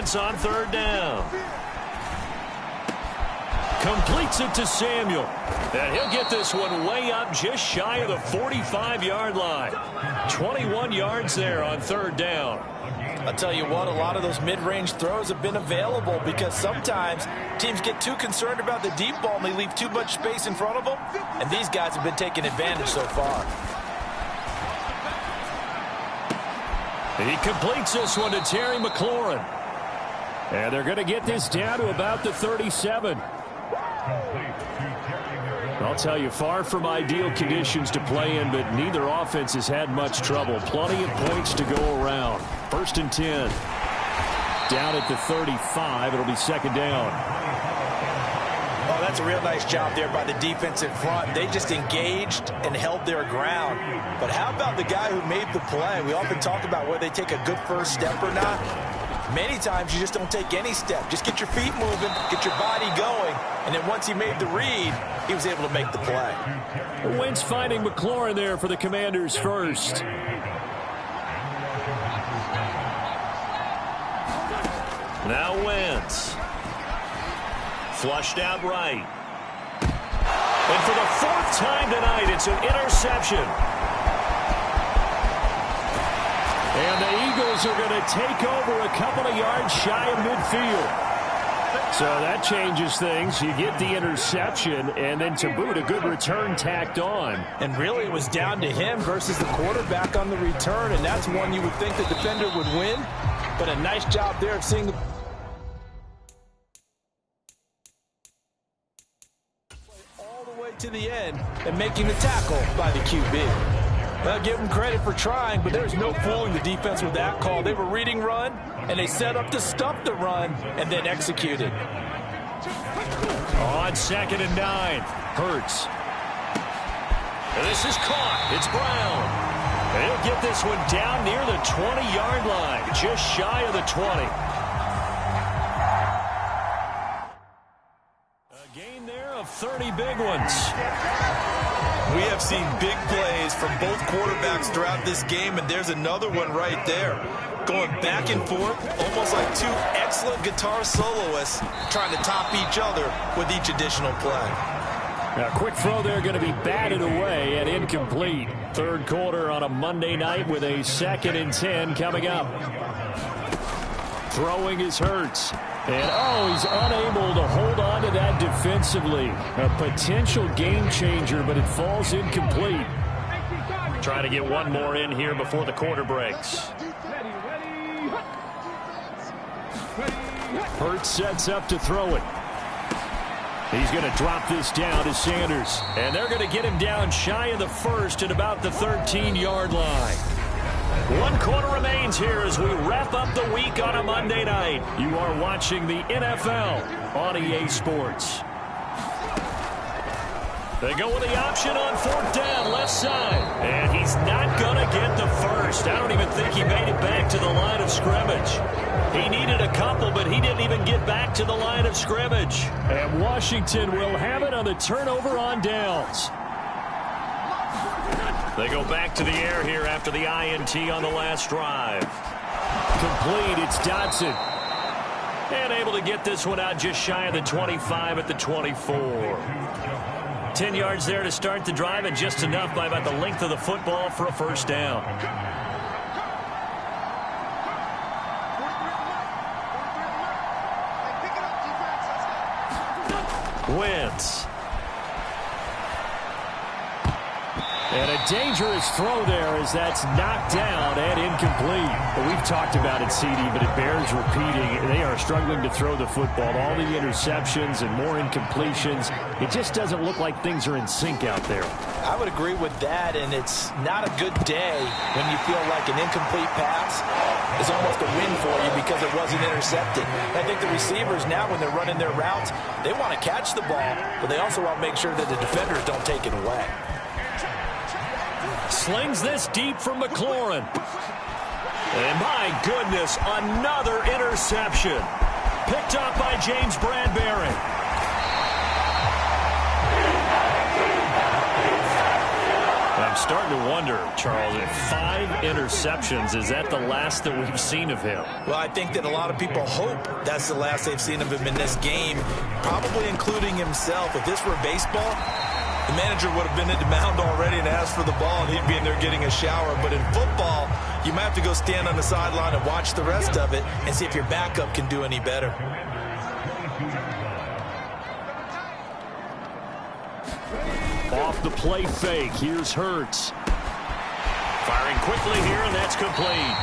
Wentz on third down. Completes it to Samuel. And he'll get this one way up just shy of the 45-yard line. 21 yards there on third down. I'll tell you what, a lot of those mid-range throws have been available because sometimes teams get too concerned about the deep ball and they leave too much space in front of them. And these guys have been taking advantage so far. He completes this one to Terry McLaurin. And they're going to get this down to about the 37. I'll tell you, far from ideal conditions to play in, but neither offense has had much trouble. Plenty of points to go around. 1st and 10. Down at the 35. It'll be second down. Oh, that's a real nice job there by the defense in front. They just engaged and held their ground. But how about the guy who made the play? We often talk about whether they take a good first step or not. Many times you just don't take any step. Just get your feet moving, get your body going, and then once he made the read, he was able to make the play. Wentz finding McLaurin there for the Commanders first. Now Wentz. Flushed out right. And for the 4th time tonight, it's an interception. And the Eagles are going to take over a couple of yards shy of midfield. So that changes things. You get the interception, and then to boot, a good return tacked on. And really, it was down to him versus the quarterback on the return, and that's one you would think the defender would win. But a nice job there of seeing the all the way to the end and making the tackle by the QB. I'll give them credit for trying, but there's no fooling the defense with that call. They were reading run, and they set up to stop the run and then executed. On 2nd and 9, Hurts. This is caught. It's Brown. He'll get this one down near the 20-yard line, just shy of the 20. A gain there of 30 big ones. We have seen big plays from both quarterbacks throughout this game, and there's another one right there. Going back and forth, almost like two excellent guitar soloists trying to top each other with each additional play. A quick throw there going to be batted away and incomplete. 3rd quarter on a Monday night with a 2nd and 10 coming up. Throwing is Hurts. And, he's unable to hold on to that defensively. A potential game changer, but it falls incomplete. Trying to get one more in here before the quarter breaks. Hurts sets up to throw it. He's going to drop this down to Sanders. And they're going to get him down shy of the 1st at about the 13-yard line. 1 quarter remains here as we wrap up the week on a Monday night. You are watching the NFL on EA Sports. They go with the option on 4th down, left side. And he's not going to get the first. I don't even think he made it back to the line of scrimmage. He needed a couple, but he didn't even get back to the line of scrimmage. And Washington will have it on the turnover on downs. They go back to the air here after the INT on the last drive. Complete, it's Dotson. And able to get this one out just shy of the 25 at the 24. 10 yards there to start the drive, and just enough by about the length of the football for a first down. Wentz. And a dangerous throw there as that's knocked down and incomplete. Well, we've talked about it, CD, but it bears repeating. They are struggling to throw the football. All the interceptions and more incompletions. It just doesn't look like things are in sync out there. I would agree with that, and it's not a good day when you feel like an incomplete pass is almost a win for you because it wasn't intercepted. I think the receivers now, when they're running their routes, they want to catch the ball, but they also want to make sure that the defenders don't take it away. Slings this deep from McLaurin. And my goodness, another interception. Picked up by James Bradbury. starting to wonder, Charles, if 5 interceptions, is that the last that we've seen of him? Well, I think that a lot of people hope that's the last they've seen of him in this game, probably including himself. If this were baseball, the manager would have been at the mound already and asked for the ball, and he'd be in there getting a shower. But in football, you might have to go stand on the sideline and watch the rest of it and see if your backup can do any better. Off the play fake, here's Hurts. Firing quickly here, and that's complete.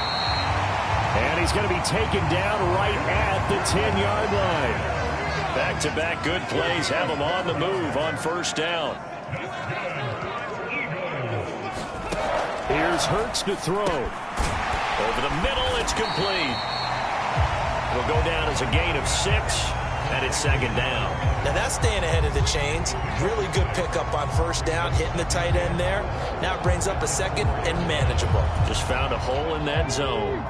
And he's going to be taken down right at the 10-yard line. Back-to-back good plays have him on the move on first down. Here's Hurts to throw. Over the middle, it's complete. Will go down as a gain of 6, and it's second down. Now that's staying ahead of the chains. Really good pickup on first down, hitting the tight end there. Now it brings up a second and manageable. Just found a hole in that zone.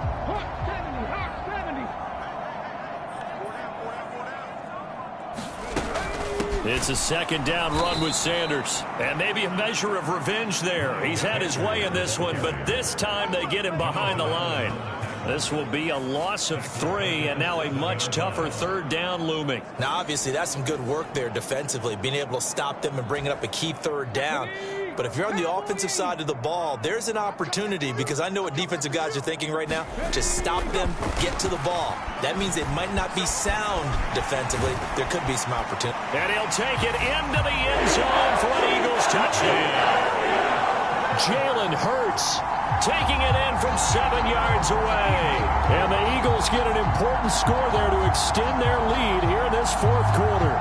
It's a second down run with Sanders. And maybe a measure of revenge there. He's had his way in this one, but this time they get him behind the line. This will be a loss of 3, and now a much tougher third down looming. Now, obviously, that's some good work there defensively, being able to stop them and bringing up a key third down. But if you're on the offensive side of the ball, there's an opportunity, because I know what defensive guys are thinking right now. Just stop them, get to the ball. That means it might not be sound defensively. There could be some opportunity. And he'll take it into the end zone for an Eagles touchdown. Jalen Hurts taking it in from 7 yards away. And the Eagles get an important score there to extend their lead here in this fourth quarter.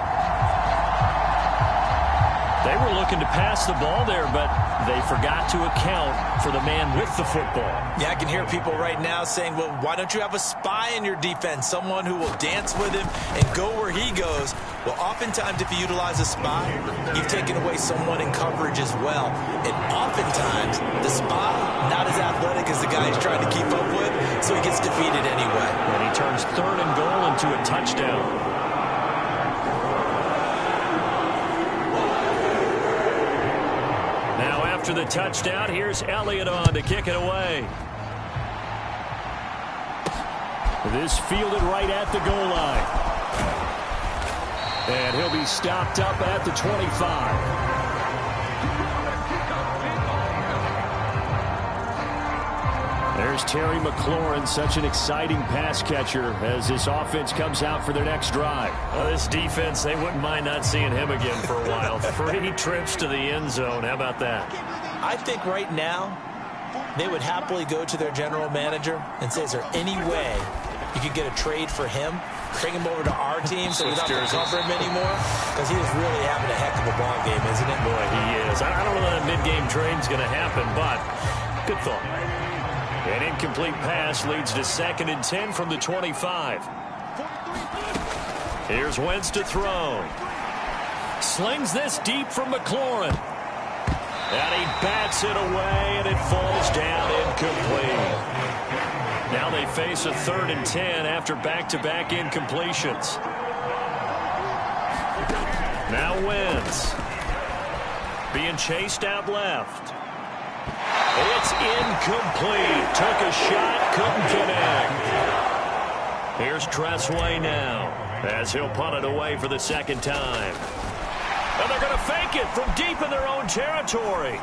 They were looking to pass the ball there, but they forgot to account for the man with the football. Yeah, I can hear people right now saying, well, why don't you have a spy in your defense, someone who will dance with him and go where he goes? Well, oftentimes if you utilize a spy, you've taken away someone in coverage as well. And oftentimes the spy, not as athletic as the guy he's trying to keep up with, so he gets defeated anyway. And he turns 3rd and goal into a touchdown. After the touchdown, here's Elliott on to kick it away. This fielded right at the goal line. And he'll be stopped up at the 25. There's Terry McLaurin, such an exciting pass catcher as this offense comes out for their next drive. Well, this defense, they wouldn't mind not seeing him again for a while. 3 trips to the end zone. How about that? I think right now they would happily go to their general manager and say, is there any way you could get a trade for him? Bring him over to our team so we don't have to cover him anymore? Because he is really having a heck of a ball game, isn't it? Boy, he is. I don't know that mid-game trade's going to happen, but good thought. An incomplete pass leads to 2nd and 10 from the 25. Here's Wentz to throw. Slings this deep from McLaurin. And he bats it away, and it falls down incomplete. Now they face a 3rd and 10 after back-to-back incompletions. Now Wentz. Being chased out left. It's incomplete. Took a shot, couldn't connect. Here's Tressway now as he'll punt it away for the 2nd time. And they're going to fake it from deep in their own territory.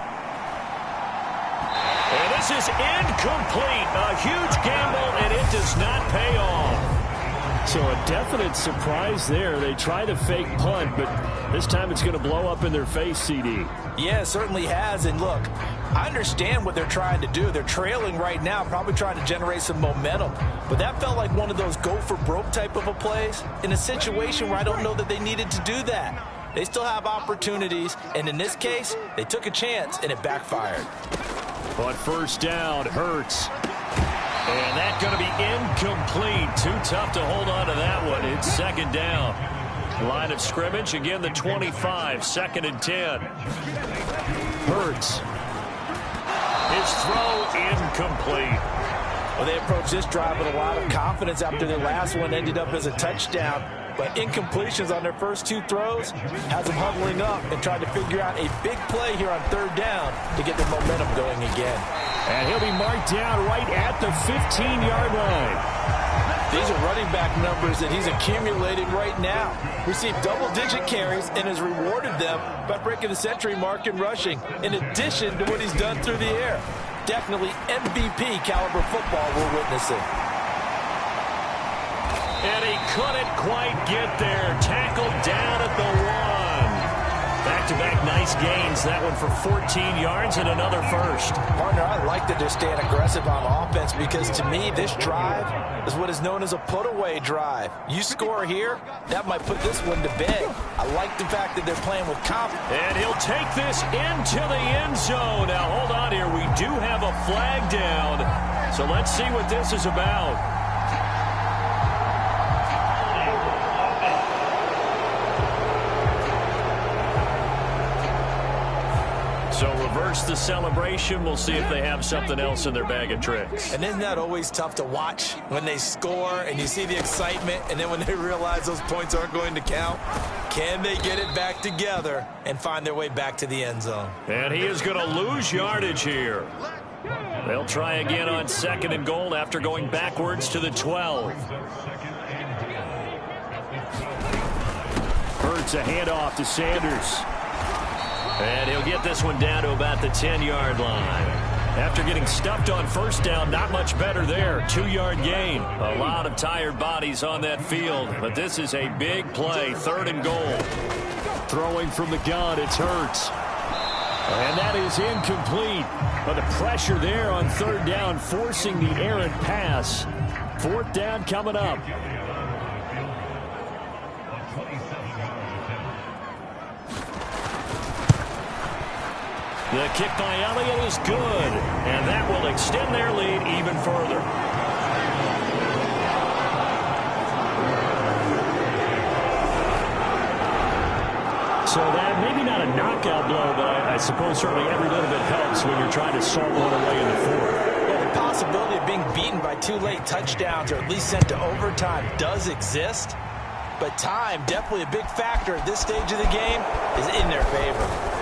And this is incomplete. A huge gamble, and it does not pay off. So a definite surprise there. They try to fake punt, but this time it's going to blow up in their face, CD. Yeah, it certainly has. And look, I understand what they're trying to do. They're trailing right now, probably trying to generate some momentum. But that felt like one of those go-for-broke type of a plays in a situation where I don't know that they needed to do that. They still have opportunities, and in this case, they took a chance, and it backfired. But first down, Hurts. And that's going to be incomplete. Too tough to hold on to that one. It's 2nd down. Line of scrimmage, again, the 25, 2nd and 10. Hurts. His throw incomplete. Well, they approached this drive with a lot of confidence after their last one ended up as a touchdown. But incompletions on their first 2 throws has them huddling up and trying to figure out a big play here on 3rd down to get their momentum going again. And he'll be marked down right at the 15-yard line. These are running back numbers that he's accumulated right now. Received double-digit carries and has rewarded them by breaking the century mark in rushing, in addition to what he's done through the air. Definitely MVP caliber football we're witnessing. And he couldn't quite get there. Tackled down at the 1. Back-to-back nice gains. That one for 14 yards and another first. Partner, I like that they're staying aggressive on offense because to me, this drive is what is known as a put-away drive. You score here, that might put this one to bed. I like the fact that they're playing with confidence. And he'll take this into the end zone. Now, hold on here. We do have a flag down. So let's see what this is about. So reverse the celebration. We'll see if they have something else in their bag of tricks. And isn't that always tough to watch when they score and you see the excitement and then when they realize those points aren't going to count? Can they get it back together and find their way back to the end zone? And he is going to lose yardage here. They'll try again on 2nd and goal after going backwards to the 12. Hurts a handoff to Sanders. And he'll get this one down to about the 10-yard line. After getting stuffed on 1st down, not much better there. 2-yard gain. A lot of tired bodies on that field. But this is a big play. 3rd and goal. Throwing from the gun, it's Hurts. And that is incomplete. But the pressure there on 3rd down, forcing the errant pass. 4th down coming up. The kick by Elliott is good, and that will extend their lead even further. So that maybe not a knockout blow, but I suppose certainly every little bit helps when you're trying to salt one away in the 4th. Well, the possibility of being beaten by 2 late touchdowns or at least sent to overtime does exist, but time, definitely a big factor at this stage of the game, is in their favor.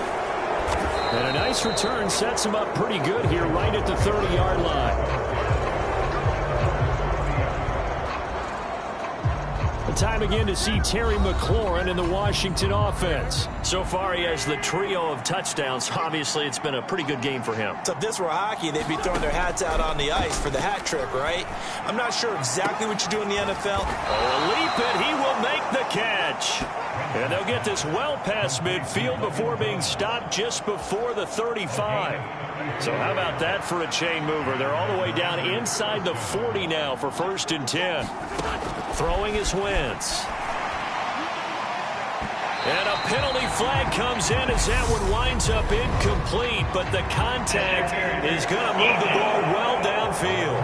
And a nice return sets him up pretty good here right at the 30-yard line. The time again to see Terry McLaurin in the Washington offense. So far, he has the trio of touchdowns. Obviously, it's been a pretty good game for him. So if this were hockey, they'd be throwing their hats out on the ice for the hat trick, right? I'm not sure exactly what you do in the NFL. Oh, leap it. He will make the catch. And they'll get this well past midfield before being stopped just before the 35. So how about that for a chain mover? They're all the way down inside the 40 now for 1st and 10. Throwing is Wentz. And a penalty flag comes in as that one winds up incomplete, but the contact is going to move the ball well downfield.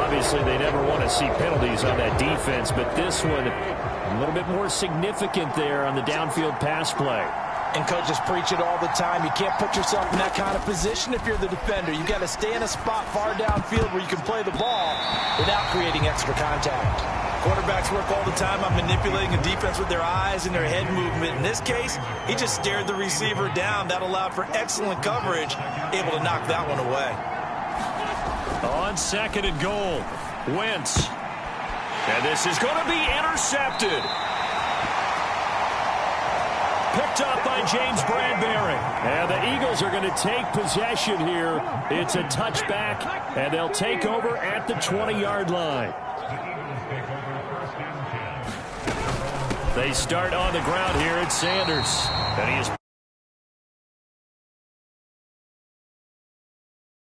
Obviously, they never want to see penalties on that defense, but this one a little bit more significant there on the downfield pass play. And coaches preach it all the time. You can't put yourself in that kind of position if you're the defender. You've got to stay in a spot far downfield where you can play the ball without creating extra contact. Quarterbacks work all the time on manipulating a defense with their eyes and their head movement. In this case, he just stared the receiver down. That allowed for excellent coverage, able to knock that one away. On 2nd and goal, Wentz. And this is going to be intercepted. Picked up by James Bradbury. And the Eagles are going to take possession here. It's a touchback, and they'll take over at the 20-yard line. They start on the ground here at Sanders. And he is